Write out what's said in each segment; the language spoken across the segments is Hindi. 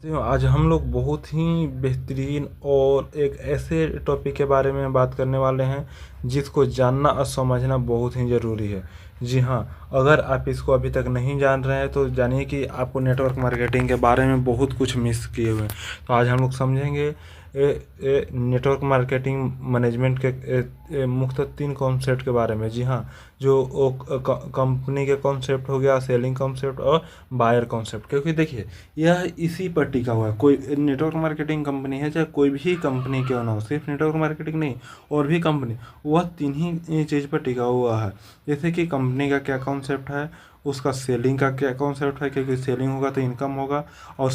तो आज हम लोग बहुत ही बेहतरीन और एक ऐसे टॉपिक के बारे में बात करने वाले हैं जिसको जानना और समझना बहुत ही ज़रूरी है। जी हाँ, अगर आप इसको अभी तक नहीं जान रहे हैं तो जानिए कि आपको नेटवर्क मार्केटिंग के बारे में बहुत कुछ मिस किए हुए हैं। तो आज हम लोग समझेंगे नेटवर्क मार्केटिंग मैनेजमेंट के मुख्य 3 कॉन्सेप्ट के बारे में। जी हाँ, जो कंपनी के कॉन्सेप्ट हो गया, सेलिंग कॉन्सेप्ट और बायर कॉन्सेप्ट। क्योंकि देखिए, यह इसी पर टिका हुआ है। कोई नेटवर्क मार्केटिंग कंपनी है, चाहे कोई भी कंपनी क्यों ना हो, सिर्फ नेटवर्क मार्केटिंग नहीं और भी कंपनी, वह तीन ही चीज़ पर टिका हुआ है। जैसे कि कंपनी का क्या कॉन्सेप्ट है, उसका सेलिंग का क्या कॉन्सेप्ट है, क्योंकि सेलिंग होगा तो इनकम होगा और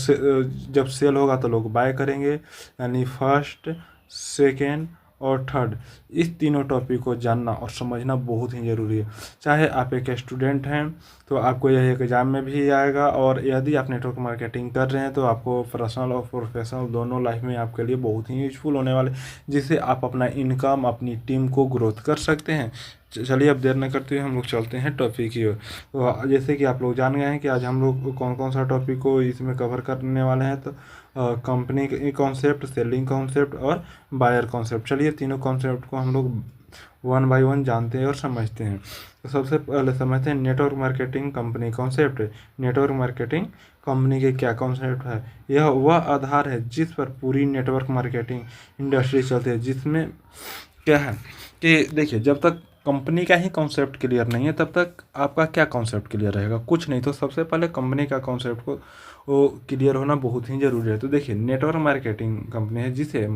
जब सेल होगा तो लोग बाय करेंगे। यानी फर्स्ट, सेकेंड और थर्ड, इस तीनों टॉपिक को जानना और समझना बहुत ही ज़रूरी है। चाहे आप एक स्टूडेंट हैं तो आपको यह एग्ज़ाम में भी आएगा, और यदि आप नेटवर्क मार्केटिंग कर रहे हैं तो आपको पर्सनल और प्रोफेशनल दोनों लाइफ में आपके लिए बहुत ही यूजफुल होने वाले, जिससे आप अपना इनकम, अपनी टीम को ग्रोथ कर सकते हैं। चलिए अब देर न करते हुए हम लोग चलते हैं टॉपिक की ओर। तो जैसे कि आप लोग जान गए हैं कि आज हम लोग कौन कौन सा टॉपिक को इसमें कवर करने वाले हैं। तो कंपनी कॉन्सेप्ट, सेलिंग कॉन्सेप्ट और बायर कॉन्सेप्ट। चलिए तीनों कॉन्सेप्ट को हम लोग वन बाय वन जानते हैं और समझते हैं। तो सबसे पहले समझते हैं network marketing company concept. Network marketing company के क्या कॉन्सेप्ट है? यह वह आधार है जिस पर पूरी नेटवर्क मार्केटिंग इंडस्ट्री चलती है। जिसमें क्या है कि देखिए, जब तक कंपनी का ही कॉन्सेप्ट क्लियर नहीं है तब तक आपका क्या कॉन्सेप्ट क्लियर रहेगा? कुछ नहीं। तो सबसे पहले कंपनी का कॉन्सेप्ट को वो क्लियर होना बहुत ही ज़रूरी है। तो देखिए, नेटवर्क मार्केटिंग कंपनी है जिसे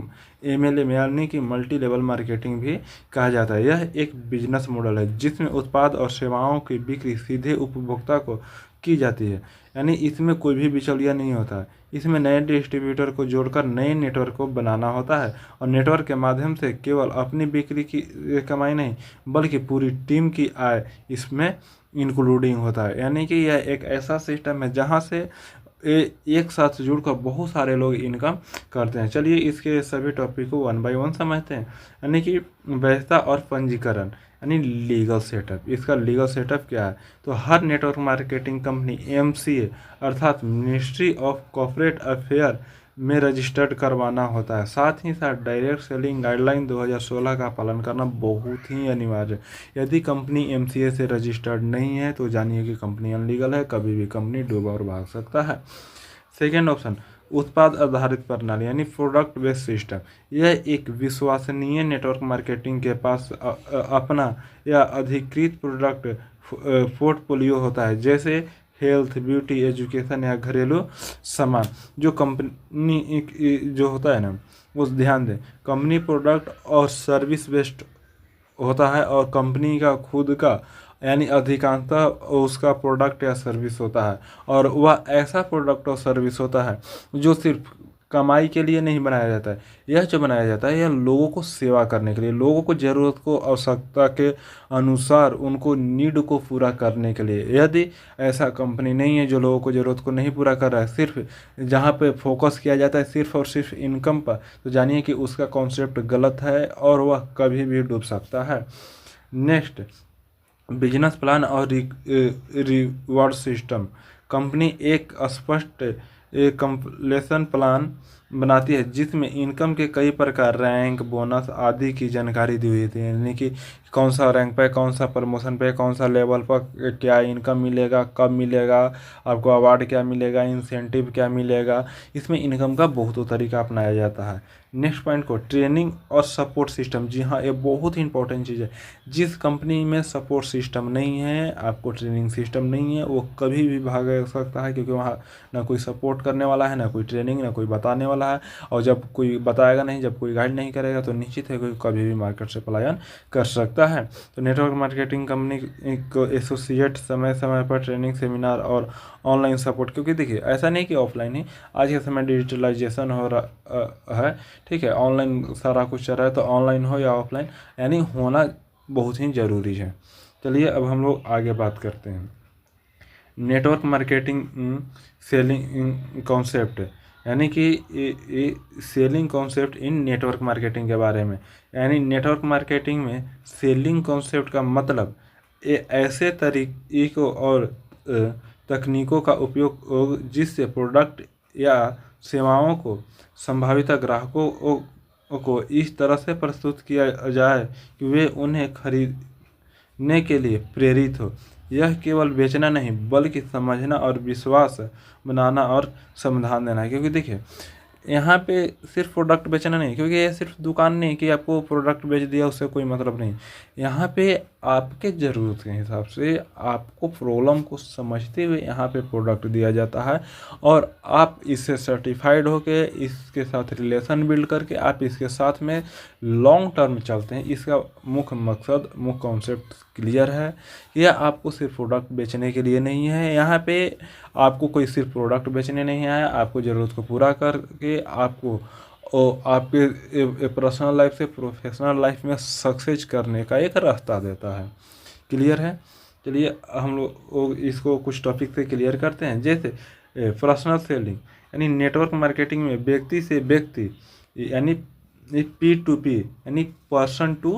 MLM यानी कि मल्टी लेवल मार्केटिंग भी कहा जाता है। यह एक बिजनेस मॉडल है जिसमें उत्पाद और सेवाओं की बिक्री सीधे उपभोक्ता को की जाती है। यानी इसमें कोई भी बिचौलिया नहीं होता है। इसमें नए डिस्ट्रीब्यूटर को जोड़कर नए नेटवर्क को बनाना होता है, और नेटवर्क के माध्यम से केवल अपनी बिक्री की कमाई नहीं बल्कि पूरी टीम की आय इसमें इंक्लूडिंग होता है। यानी कि यह एक ऐसा सिस्टम है जहां से एक साथ जुड़कर बहुत सारे लोग इनकम करते हैं। चलिए इसके सभी टॉपिक को वन बाय वन समझते हैं। यानी कि वैधता और पंजीकरण, यानी लीगल सेटअप। इसका लीगल सेटअप क्या है? तो हर नेटवर्क मार्केटिंग कंपनी MCA अर्थात मिनिस्ट्री ऑफ कॉर्पोरेट अफेयर में रजिस्टर्ड करवाना होता है। साथ ही साथ डायरेक्ट सेलिंग गाइडलाइन 2016 का पालन करना बहुत ही अनिवार्य है। यदि कंपनी MCA से रजिस्टर्ड नहीं है तो जानिए कि कंपनी अनलीगल है, कभी भी कंपनी डूब और भाग सकता है। सेकेंड ऑप्शन, उत्पाद आधारित प्रणाली यानी प्रोडक्ट बेस्ड सिस्टम। यह एक विश्वसनीय नेटवर्क मार्केटिंग के पास अपना या अधिकृत प्रोडक्ट पोर्टफोलियो होता है, जैसे हेल्थ, ब्यूटी, एजुकेशन या घरेलू सामान। जो कंपनी जो होता है ना, उस ध्यान दें, कंपनी प्रोडक्ट और सर्विस बेस्ड होता है, और कंपनी का खुद का यानी अधिकांशतः उसका प्रोडक्ट या सर्विस होता है, और वह ऐसा प्रोडक्ट और सर्विस होता है जो सिर्फ कमाई के लिए नहीं बनाया जाता है। यह जो बनाया जाता है यह लोगों को सेवा करने के लिए, लोगों को ज़रूरत को, आवश्यकता के अनुसार उनको नीड को पूरा करने के लिए। यदि ऐसा कंपनी नहीं है जो लोगों को ज़रूरत को नहीं पूरा कर रहा है, सिर्फ जहाँ पे फोकस किया जाता है सिर्फ और सिर्फ इनकम पर, तो जानिए कि उसका कॉन्सेप्ट गलत है और वह कभी भी डूब सकता है। नेक्स्ट, बिजनेस प्लान और रिवॉर्ड सिस्टम। कंपनी एक स्पष्ट कंपलेशन प्लान बनाती है जिसमें इनकम के कई प्रकार, रैंक, बोनस आदि की जानकारी दी हुई थी। यानी कि कौन सा रैंक पे, कौन सा प्रमोशन पे, कौन सा लेवल पर क्या इनकम मिलेगा, कब मिलेगा, आपको अवार्ड क्या मिलेगा, इंसेंटिव क्या मिलेगा। इसमें इनकम का बहुत तरीका अपनाया जाता है। नेक्स्ट पॉइंट को ट्रेनिंग और सपोर्ट सिस्टम। जी हाँ, ये बहुत ही इंपॉर्टेंट चीज़ है। जिस कंपनी में सपोर्ट सिस्टम नहीं है, आपको ट्रेनिंग सिस्टम नहीं है, वो कभी भी भाग सकता है, क्योंकि वहाँ ना कोई सपोर्ट करने वाला है, ना कोई ट्रेनिंग, ना कोई बताने वाला है। और जब कोई बताएगा नहीं, जब कोई गाइड नहीं करेगा तो निश्चित है कोई कभी भी मार्केट से पलायन कर सकता है। तो नेटवर्क मार्केटिंग कंपनी को एसोसिएट समय समय पर ट्रेनिंग, सेमिनार और ऑनलाइन सपोर्ट, क्योंकि देखिए ऐसा नहीं कि ऑफलाइन ही, आज के समय डिजिटलाइजेशन हो रहा है, ठीक है, ऑनलाइन सारा कुछ चल रहा है, तो ऑनलाइन हो या ऑफलाइन, यानी होना बहुत ही ज़रूरी है। चलिए अब हम लोग आगे बात करते हैं नेटवर्क मार्केटिंग सेलिंग कॉन्सेप्ट, यानी कि selling concept in network marketing के बारे में। यानी नेटवर्क मार्केटिंग में सेलिंग कॉन्सेप्ट का मतलब ऐसे तरीकों और तकनीकों का उपयोग जिससे प्रोडक्ट या सेवाओं को संभावित ग्राहकों को इस तरह से प्रस्तुत किया जाए कि वे उन्हें खरीदने के लिए प्रेरित हो। यह केवल बेचना नहीं बल्कि समझना और विश्वास बनाना और समाधान देना है। क्योंकि देखिए यहाँ पे सिर्फ प्रोडक्ट बेचना नहीं, क्योंकि ये सिर्फ दुकान नहीं कि आपको प्रोडक्ट बेच दिया उससे कोई मतलब नहीं। यहाँ पे आपके ज़रूरत के हिसाब से आपको प्रॉब्लम को समझते हुए यहाँ पे प्रोडक्ट दिया जाता है और आप इससे सर्टिफाइड होके इसके साथ रिलेशन बिल्ड करके आप इसके साथ में लॉन्ग टर्म चलते हैं। इसका मुख्य मकसद, मुख्य कॉन्सेप्ट क्लियर है। यह आपको सिर्फ प्रोडक्ट बेचने के लिए नहीं है। यहाँ पे आपको कोई सिर्फ प्रोडक्ट बेचने नहीं आया, आपको ज़रूरत को पूरा करके आपको आपके पर्सनल लाइफ से प्रोफेशनल लाइफ में सक्सेस करने का एक रास्ता देता है। क्लियर है? चलिए हम लोग इसको कुछ टॉपिक से क्लियर करते हैं। जैसे पर्सनल सेलिंग यानी नेटवर्क मार्केटिंग में व्यक्ति से व्यक्ति यानी P2P यानी पर्सन टू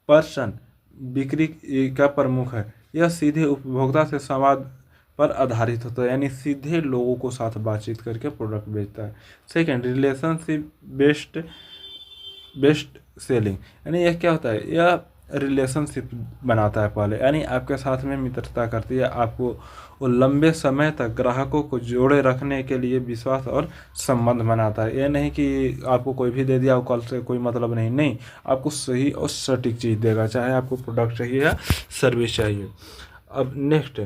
पर्सन बिक्री का प्रमुख है। यह सीधे उपभोक्ता से संवाद पर आधारित होता है, यानी सीधे लोगों को साथ बातचीत करके प्रोडक्ट बेचता है। सेकेंड, रिलेशनशिप बेस्ड सेलिंग यानी यह क्या होता है, यह रिलेशनशिप बनाता है पहले, यानी आपके साथ में मित्रता करती है, आपको वो लंबे समय तक ग्राहकों को जोड़े रखने के लिए विश्वास और संबंध बनाता है। यह नहीं कि आपको कोई भी दे दिया और कल से कोई मतलब नहीं, आपको सही और सटीक चीज़ देगा, चाहे आपको प्रोडक्ट चाहिए या सर्विस चाहिए। अब नेक्स्ट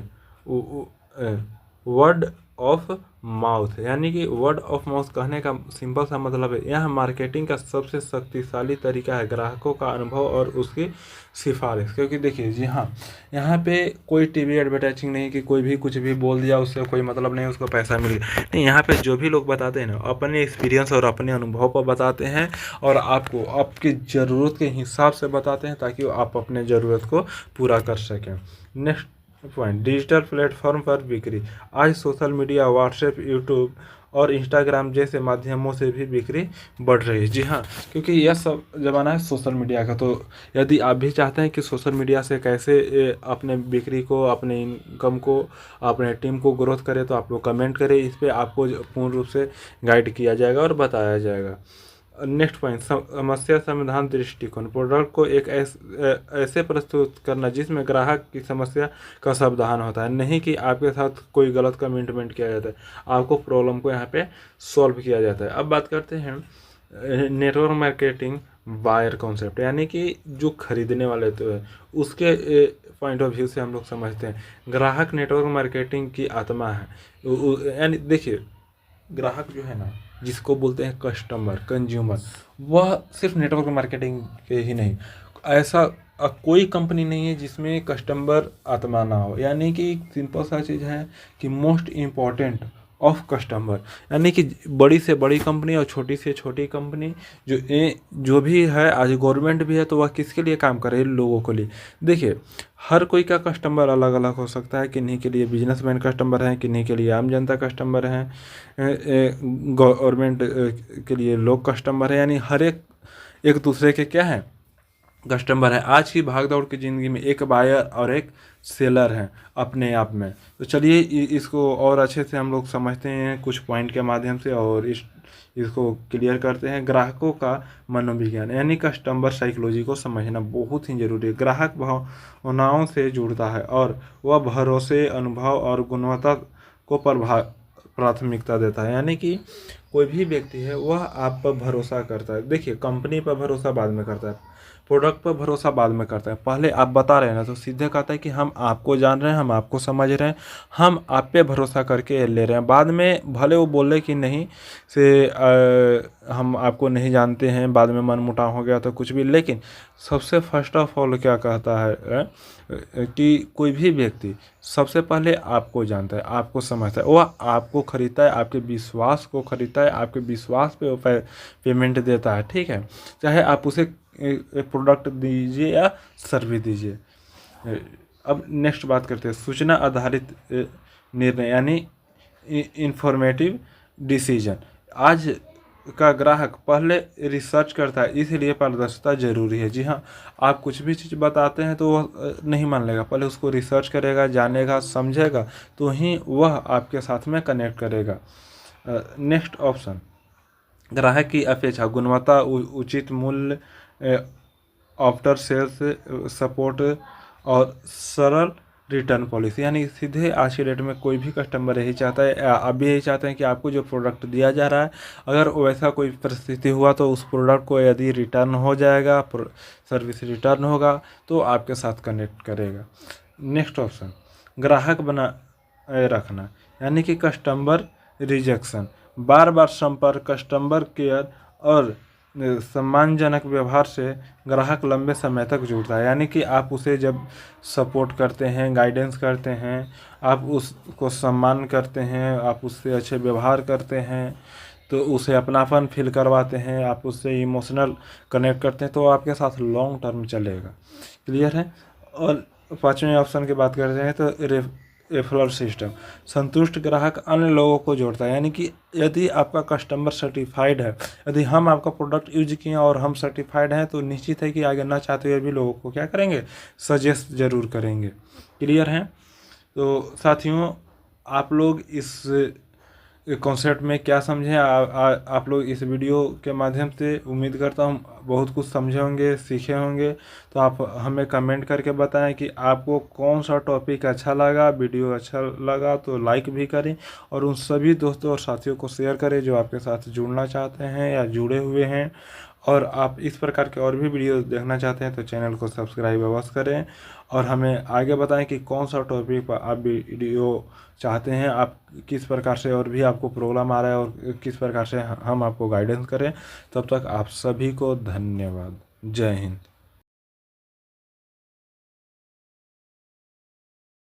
वर्ड ऑफ माउथ, यानी कि वर्ड ऑफ माउथ कहने का सिंपल सा मतलब है यह मार्केटिंग का सबसे शक्तिशाली तरीका है ग्राहकों का अनुभव और उसकी सिफारिश। क्योंकि देखिए जी हाँ, यहाँ पे कोई टीवी एडवर्टाइजिंग नहीं कि कोई भी कुछ भी बोल दिया उससे कोई मतलब नहीं, उसको पैसा मिल गया नहीं। यहाँ पे जो भी लोग बताते हैं ना अपने एक्सपीरियंस और अपने अनुभव पर बताते हैं और आपको आपकी ज़रूरत के हिसाब से बताते हैं ताकि आप अपने ज़रूरत को पूरा कर सकें। नेक्स्ट पॉइंट, डिजिटल प्लेटफॉर्म पर बिक्री। आज सोशल मीडिया, व्हाट्सएप, यूट्यूब और इंस्टाग्राम जैसे माध्यमों से भी बिक्री बढ़ रही है। जी हाँ, क्योंकि यह सब ज़माना है सोशल मीडिया का। तो यदि आप भी चाहते हैं कि सोशल मीडिया से कैसे अपने बिक्री को, अपने इनकम को, अपने टीम को ग्रोथ करें, तो आप लोग कमेंट करें, इस पर आपको पूर्ण रूप से गाइड किया जाएगा और बताया जाएगा। नेक्स्ट पॉइंट, समस्या समाधान दृष्टिकोण। प्रोडक्ट को एक ऐसे प्रस्तुत करना जिसमें ग्राहक की समस्या का समाधान होता है, नहीं कि आपके साथ कोई गलत कमिटमेंट किया जाता है, आपको प्रॉब्लम को यहाँ पे सॉल्व किया जाता है। अब बात करते हैं नेटवर्क मार्केटिंग बायर कॉन्सेप्ट, यानी कि जो खरीदने वाले तो है उसके पॉइंट ऑफ व्यू से हम लोग समझते हैं ग्राहक नेटवर्क मार्केटिंग की आत्मा है। यानी देखिए ग्राहक जो है ना, जिसको बोलते हैं कस्टमर, कंज्यूमर, वह सिर्फ नेटवर्क मार्केटिंग के ही नहीं, ऐसा कोई कंपनी नहीं है जिसमें कस्टमर आत्मा ना हो। यानी कि सिंपल सा चीज़ है कि मोस्ट इम्पॉर्टेंट ऑफ कस्टमर, यानी कि बड़ी से बड़ी कंपनी और छोटी से छोटी कंपनी जो भी है, आज गवर्नमेंट भी है तो वह किसके लिए काम करे, लोगों के लिए। देखिए हर कोई का कस्टमर अलग अलग हो सकता है, किन्हीं के लिए बिजनेसमैन कस्टमर हैं, किन्हीं के लिए आम जनता कस्टमर हैं, गवर्नमेंट के लिए लोग कस्टमर हैं, यानी हर एक दूसरे के क्या है, कस्टमर है। आज की भागदौड़ की ज़िंदगी में एक बायर और एक सेलर है अपने आप में। तो चलिए इसको और अच्छे से हम लोग समझते हैं कुछ पॉइंट के माध्यम से और इसको क्लियर करते हैं। ग्राहकों का मनोविज्ञान यानी कस्टमर साइकोलॉजी को समझना बहुत ही ज़रूरी है। ग्राहक भावनाओं से जुड़ता है और वह भरोसे, अनुभव और गुणवत्ता को प्राथमिकता देता है। यानी कि कोई भी व्यक्ति है वह आप पर भरोसा करता है। देखिए कंपनी पर भरोसा बाद में करता है, प्रोडक्ट पर भरोसा बाद में करता है। पहले आप बता रहे हैं ना तो सीधे कहता है कि हम आपको जान रहे हैं, हम आपको समझ रहे हैं, हम आप पे भरोसा करके ले रहे हैं। बाद में भले वो बोले कि नहीं से हम आपको नहीं जानते हैं, बाद में मन मुटाव हो गया तो कुछ भी, लेकिन सबसे फर्स्ट ऑफ ऑल क्या कहता है कि कोई भी व्यक्ति सबसे पहले आपको जानता है, आपको समझता है, वह आपको खरीदता है, आपके विश्वास को खरीदता है, आपके विश्वास पे वो पेमेंट देता है। ठीक है, चाहे आप उसे प्रोडक्ट दीजिए या सर्विस दीजिए। अब नेक्स्ट बात करते हैं सूचना आधारित निर्णय यानी इंफॉर्मेटिव डिसीजन। आज का ग्राहक पहले रिसर्च करता है, इसलिए पारदर्शिता जरूरी है। जी हाँ, आप कुछ भी चीज़ बताते हैं तो वह नहीं मान लेगा, पहले उसको रिसर्च करेगा, जानेगा, समझेगा, तो ही वह आपके साथ में कनेक्ट करेगा। नेक्स्ट ऑप्शन, ग्राहक की अपेक्षा गुणवत्ता, उचित मूल्य, आफ्टर सेल्स सपोर्ट और सरल रिटर्न पॉलिसी। यानी सीधे आज की डेट में कोई भी कस्टमर यही चाहता है, आप भी यही चाहते हैं कि आपको जो प्रोडक्ट दिया जा रहा है, अगर वैसा कोई परिस्थिति हुआ तो उस प्रोडक्ट को यदि रिटर्न हो जाएगा, सर्विस रिटर्न होगा, तो आपके साथ कनेक्ट करेगा। नेक्स्ट ऑप्शन, ग्राहक बनाए रखना, यानी कि कस्टमर रिजेक्शन, बार बार संपर्क, कस्टमर केयर और सम्मानजनक व्यवहार से ग्राहक लंबे समय तक जुड़ता है। यानी कि आप उसे जब सपोर्ट करते हैं, गाइडेंस करते हैं, आप उसको सम्मान करते हैं, आप उससे अच्छे व्यवहार करते हैं, तो उसे अपनापन फील करवाते हैं, आप उससे इमोशनल कनेक्ट करते हैं, तो आपके साथ लॉन्ग टर्म चलेगा। क्लियर है। और पाँचवें ऑप्शन की बात करते हैं तो रेफरल सिस्टम, संतुष्ट ग्राहक अन्य लोगों को जोड़ता है। यानी कि यदि आपका कस्टमर सर्टिफाइड है, यदि हम आपका प्रोडक्ट यूज किए और हम सर्टिफाइड हैं, तो निश्चित है कि आगे ना चाहते हुए भी लोगों को क्या करेंगे, सजेस्ट जरूर करेंगे। क्लियर है। तो साथियों, आप लोग इस कॉन्सेप्ट में क्या समझे, आप लोग इस वीडियो के माध्यम से उम्मीद करता हूँ बहुत कुछ समझे होंगे, सीखे होंगे। तो आप हमें कमेंट करके बताएं कि आपको कौन सा टॉपिक अच्छा लगा, वीडियो अच्छा लगा तो लाइक भी करें, और उन सभी दोस्तों और साथियों को शेयर करें जो आपके साथ जुड़ना चाहते हैं या जुड़े हुए हैं। और आप इस प्रकार के और भी वीडियो देखना चाहते हैं तो चैनल को सब्सक्राइब अवश्य करें, और हमें आगे बताएं कि कौन सा टॉपिक पर आप वीडियो चाहते हैं, आप किस प्रकार से और भी आपको प्रॉब्लम आ रहा है और किस प्रकार से हम आपको गाइडेंस करें। तब तक आप सभी को धन्यवाद। जय हिंद।